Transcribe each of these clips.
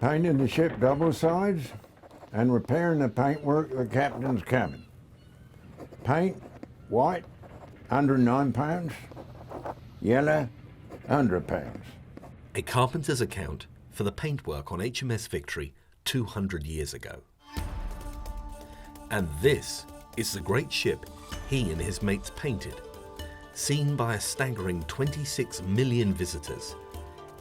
Painting the ship double sides and repairing the paintwork of the captain's cabin. Paint, white, 109 pounds, yellow, 100 pounds. A carpenter's account for the paintwork on HMS Victory 200 years ago. And this is the great ship he and his mates painted, seen by a staggering 26 million visitors,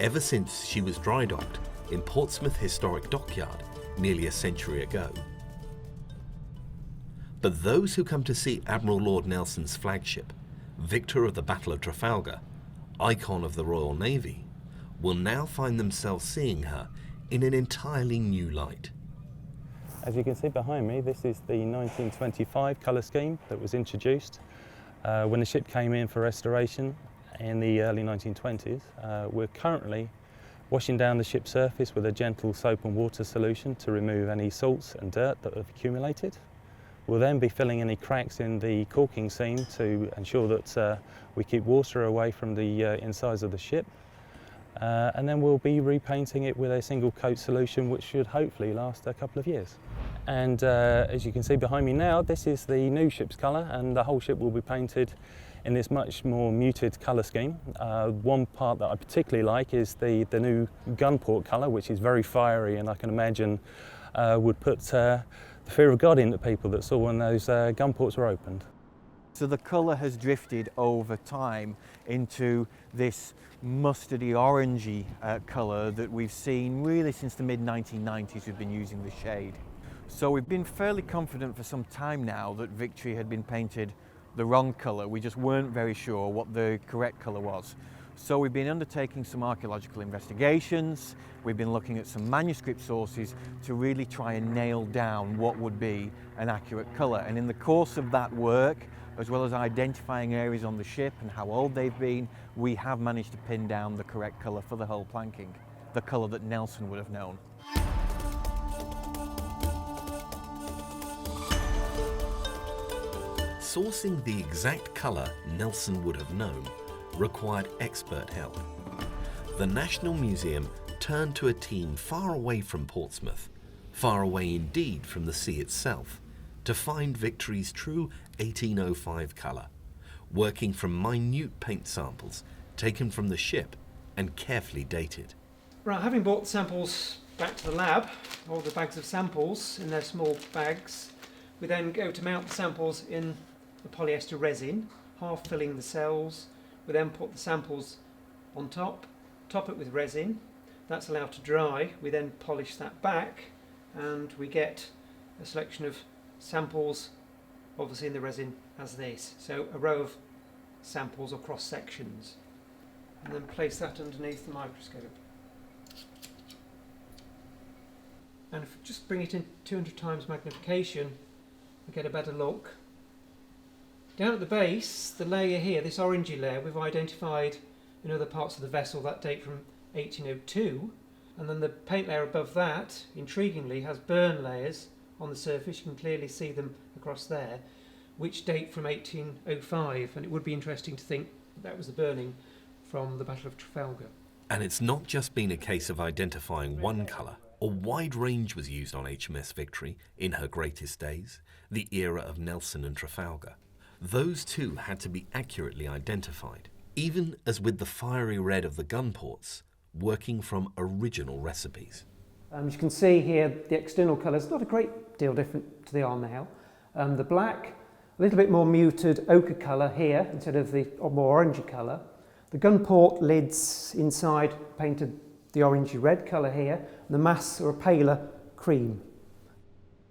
ever since she was dry docked in Portsmouth Historic Dockyard nearly a century ago. But those who come to see Admiral Lord Nelson's flagship, victor of the Battle of Trafalgar, icon of the Royal Navy, will now find themselves seeing her in an entirely new light. As you can see behind me, this is the 1925 colour scheme that was introduced when the ship came in for restoration in the early 1920s. We're currently washing down the ship's surface with a gentle soap and water solution to remove any salts and dirt that have accumulated. We'll then be filling any cracks in the caulking seam to ensure that we keep water away from the insides of the ship. And then we'll be repainting it with a single coat solution which should hopefully last a couple of years. And as you can see behind me now, this is the new ship's colour, and the whole ship will be painted in this much more muted colour scheme. One part that I particularly like is the new gunport colour, which is very fiery, and I can imagine would put the fear of God into people that saw when those gunports were opened. So the colour has drifted over time into this mustardy orangey colour that we've seen really since the mid-1990s. We've been using the shade. So we've been fairly confident for some time now that Victory had been painted the wrong colour. We just weren't very sure what the correct colour was. So we've been undertaking some archaeological investigations, we've been looking at some manuscript sources to really try and nail down what would be an accurate colour. And in the course of that work, as well as identifying areas on the ship and how old they've been, we have managed to pin down the correct colour for the hull planking, the colour that Nelson would have known. Sourcing the exact colour Nelson would have known required expert help. The National Museum turned to a team far away from Portsmouth, far away indeed from the sea itself, to find Victory's true 1805 colour, working from minute paint samples taken from the ship and carefully dated. Right, having brought the samples back to the lab, all the bags of samples in their small bags, we then go to mount the samples in the polyester resin, half filling the cells. We then put the samples on top it with resin. That's allowed to dry. We then polish that back and we get a selection of samples, obviously in the resin as this. So a row of samples or cross sections. And then place that underneath the microscope. And if we just bring it in 200 times magnification, we get a better look. Down at the base, the layer here, this orangey layer, we've identified in other parts of the vessel that date from 1802. And then the paint layer above that, intriguingly, has burn layers on the surface. You can clearly see them across there, which date from 1805. And it would be interesting to think that was the burning from the Battle of Trafalgar. And it's not just been a case of identifying one colour. A wide range was used on HMS Victory in her greatest days, the era of Nelson and Trafalgar. Those too had to be accurately identified, even as with the fiery red of the gun ports, working from original recipes. You can see here the external colours, not a great deal different to the Armail. The black, a little bit more muted ochre colour here instead of the more orangey colour. The gun port lids inside painted the orangey red colour here, and the masts are a paler cream.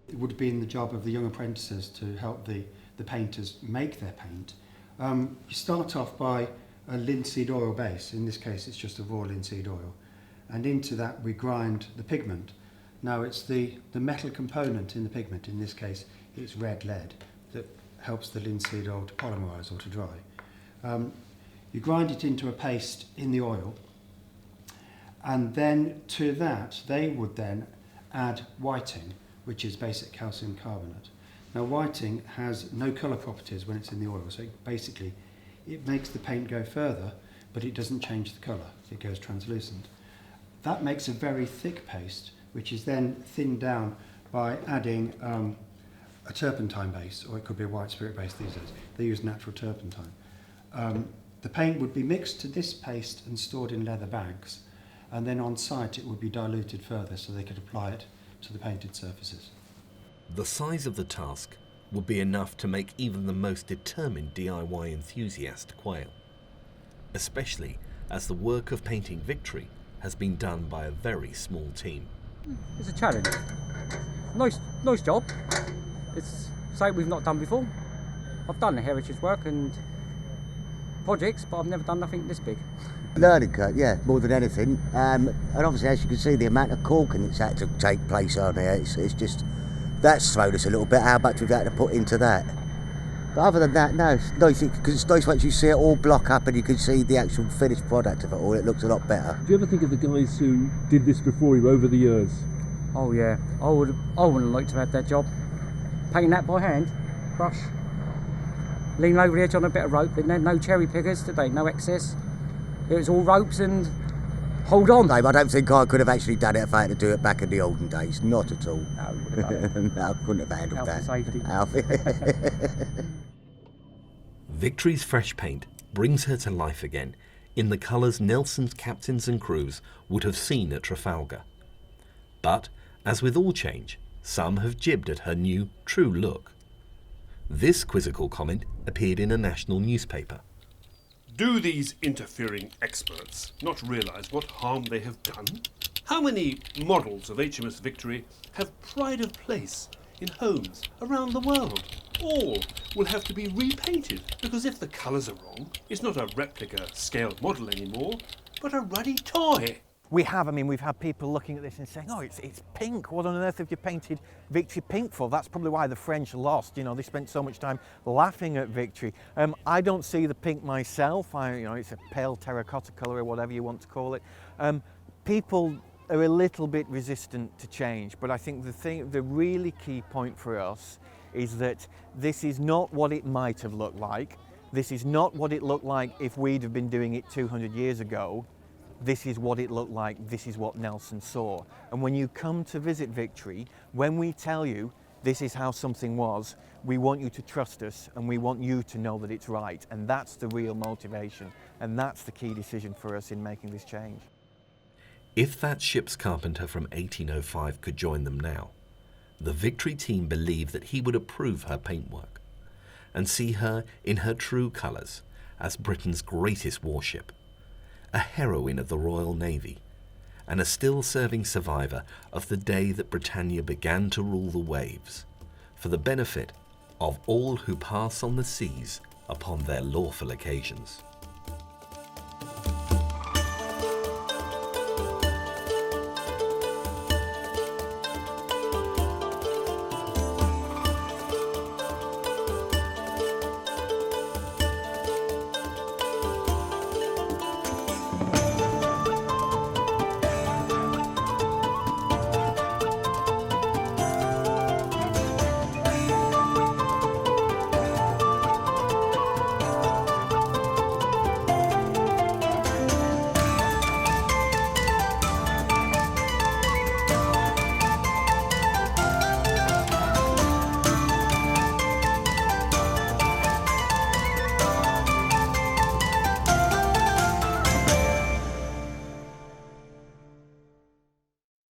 It would have been the job of the young apprentices to help the painters make their paint. You start off by a linseed oil base. In this case it's just a raw linseed oil, and into that we grind the pigment. Now it's the metal component in the pigment, in this case it's red lead, that helps the linseed oil to polymerise or to dry. You grind it into a paste in the oil, and then to that they would then add whiting, which is basic calcium carbonate. Now whiting has no colour properties when it's in the oil, so basically it makes the paint go further, but it doesn't change the colour, it goes translucent. That makes a very thick paste which is then thinned down by adding a turpentine base, or it could be a white spirit base these days. They use natural turpentine. The paint would be mixed to this paste and stored in leather bags, and then on site it would be diluted further so they could apply it to the painted surfaces. The size of the task would be enough to make even the most determined DIY enthusiast quail, especially as the work of painting Victory has been done by a very small team. It's a challenge. Nice job. It's something we've not done before. I've done the heritage work and projects, but I've never done nothing this big. Learning curve, yeah, more than anything. And obviously, as you can see, the amount of caulking that's had to take place on there, it's just, that's thrown us a little bit, how much we've had to put into that. But other than that, no, it's nice, because it's nice once you see it all block up and you can see the actual finished product of it all, it looks a lot better. Do you ever think of the guys who did this before you over the years? Oh yeah, I would have liked to have that job. Painting that by hand, brush, lean over the edge on a bit of rope, and then no cherry pickers today, no excess. It was all ropes and hold on. Dave, I don't think I could have actually done it if I had to do it back in the olden days, not at all. No, we would have done it. No, I couldn't have handled Health that. and safety. Victory's fresh paint brings her to life again in the colours Nelson's captains and crews would have seen at Trafalgar. But, as with all change, some have jibbed at her new, true look. This quizzical comment appeared in a national newspaper. Do these interfering experts not realise what harm they have done? How many models of HMS Victory have pride of place in homes around the world? All will have to be repainted, because if the colours are wrong, it's not a replica scaled model anymore, but a ruddy toy. We've had people looking at this and saying, oh, it's pink. What on earth have you painted Victory pink for? That's probably why the French lost. You know, they spent so much time laughing at Victory. I don't see the pink myself. It's a pale terracotta colour or whatever you want to call it. People are a little bit resistant to change, but I think the really key point for us is that this is not what it might have looked like. This is not what it looked like if we'd have been doing it 200 years ago. This is what it looked like, this is what Nelson saw. And when you come to visit Victory, when we tell you this is how something was, we want you to trust us and we want you to know that it's right. And that's the real motivation. And that's the key decision for us in making this change. If that ship's carpenter from 1805 could join them now, the Victory team believe that he would approve her paintwork and see her in her true colours as Britain's greatest warship, a heroine of the Royal Navy, and a still-serving survivor of the day that Britannia began to rule the waves, for the benefit of all who pass on the seas upon their lawful occasions.